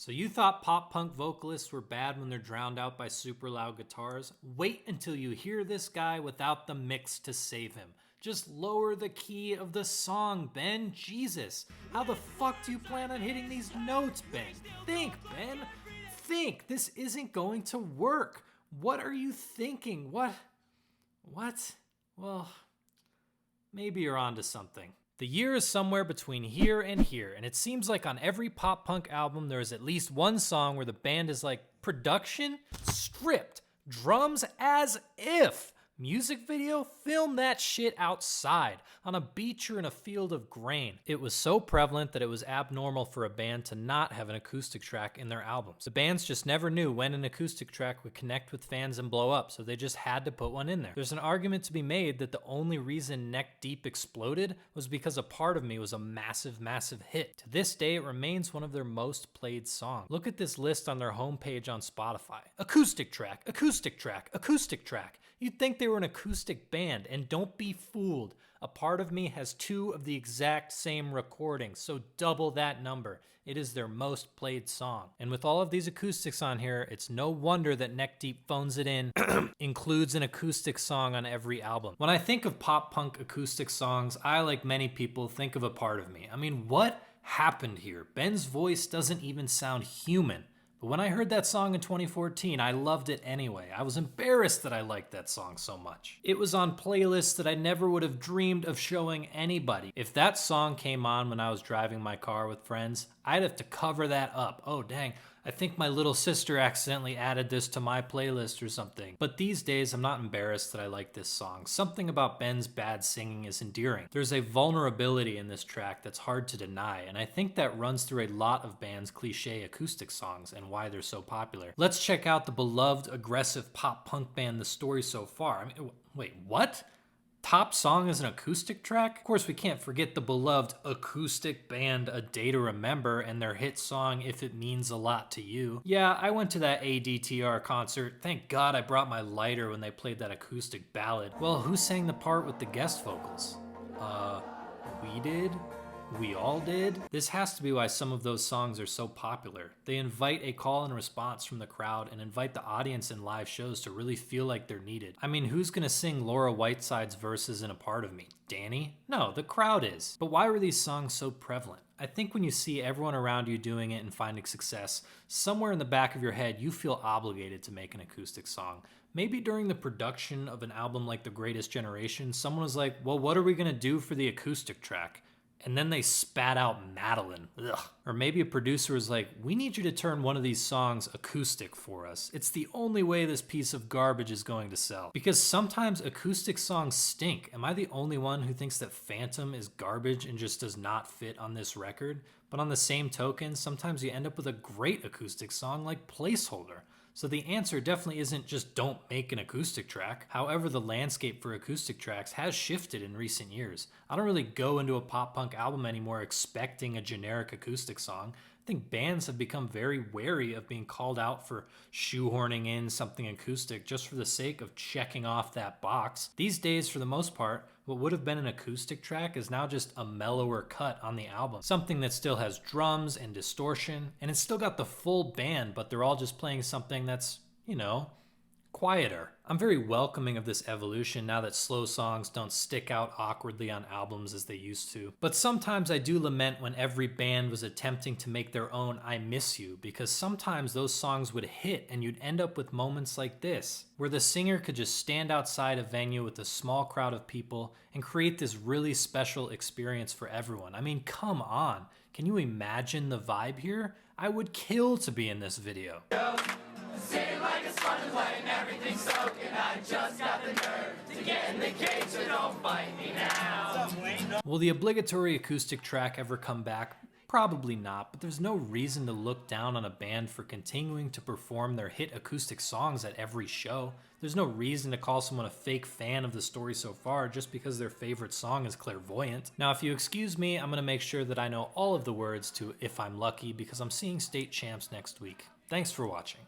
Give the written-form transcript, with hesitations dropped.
So you thought pop punk vocalists were bad when they're drowned out by super loud guitars? Wait until you hear this guy without the mix to save him. Just lower the key of the song, Ben. Jesus. How the fuck do you plan on hitting these notes, Ben? Think, Ben. Think. This isn't going to work. What are you thinking? What? Well, maybe you're onto something. The year is somewhere between here, and it seems like on every pop punk album there is at least one song where the band is like, production? Stripped. Drums as if. Music video? Film that shit outside, on a beach or in a field of grain. It was so prevalent that it was abnormal for a band to not have an acoustic track in their albums. The bands just never knew when an acoustic track would connect with fans and blow up, so they just had to put one in there. There's an argument to be made that the only reason Neck Deep exploded was because A Part of Me was a massive, massive hit. To this day, it remains one of their most played songs. Look at this list on their homepage on Spotify. Acoustic track, acoustic track, acoustic track. You'd think they were an acoustic band, and don't be fooled. A Part of Me has 2 of the exact same recordings, so double that number. It is their most played song. And with all of these acoustics on here, it's no wonder that Neck Deep phones it in, includes an acoustic song on every album. When I think of pop punk acoustic songs, I, like many people, think of A Part of Me. I mean, what happened here? Ben's voice doesn't even sound human. But when I heard that song in 2014, I loved it anyway. I was embarrassed that I liked that song so much. It was on playlists that I never would have dreamed of showing anybody. If that song came on when I was driving my car with friends, I'd have to cover that up. Oh, dang, I think my little sister accidentally added this to my playlist or something. But these days, I'm not embarrassed that I like this song. Something about Ben's bad singing is endearing. There's a vulnerability in this track that's hard to deny, and I think that runs through a lot of bands' cliche acoustic songs and why they're so popular. Let's check out the beloved, aggressive pop punk band The Story So Far. I mean, wait, what? Top song is an acoustic track? Of course, we can't forget the beloved acoustic band A Day to Remember and their hit song If It Means a Lot to You. Yeah, I went to that ADTR concert. Thank God I brought my lighter when they played that acoustic ballad. Well, who sang the part with the guest vocals? We did? We all did? This has to be why some of those songs are so popular. They invite a call and response from the crowd and invite the audience in live shows to really feel like they're needed. I mean, who's gonna sing Laura Whiteside's verses in A Part of Me? Danny? No, the crowd is. But why were these songs so prevalent? I think when you see everyone around you doing it and finding success, somewhere in the back of your head, you feel obligated to make an acoustic song. Maybe during the production of an album like The Greatest Generation, someone was like, well, what are we gonna do for the acoustic track? And then they spat out Madeline. Ugh. Or maybe a producer was like, we need you to turn one of these songs acoustic for us. It's the only way this piece of garbage is going to sell. Because sometimes acoustic songs stink. Am I the only one who thinks that Phantom is garbage and just does not fit on this record? But on the same token, sometimes you end up with a great acoustic song like Placeholder. So the answer definitely isn't just don't make an acoustic track. However, the landscape for acoustic tracks has shifted in recent years. I don't really go into a pop punk album anymore expecting a generic acoustic song. I think bands have become very wary of being called out for shoehorning in something acoustic just for the sake of checking off that box. These days, for the most part, what would have been an acoustic track is now just a mellower cut on the album. Something that still has drums and distortion, and it's still got the full band, but they're all just playing something that's, you know, quieter. I'm very welcoming of this evolution now that slow songs don't stick out awkwardly on albums as they used to. But sometimes I do lament when every band was attempting to make their own I Miss You, because sometimes those songs would hit and you'd end up with moments like this, where the singer could just stand outside a venue with a small crowd of people and create this really special experience for everyone. I mean, come on. Can you imagine the vibe here? I would kill to be in this video. Sing like a sponge and letting everything soak, and I just got the nerve to get in the cage, so don't fight me now. Will the obligatory acoustic track ever come back? Probably not, but there's no reason to look down on a band for continuing to perform their hit acoustic songs at every show. There's no reason to call someone a fake fan of The Story So Far just because their favorite song is Clairvoyant. Now, if you excuse me, I'm gonna make sure that I know all of the words to If I'm Lucky because I'm seeing state champs next week. Thanks for watching.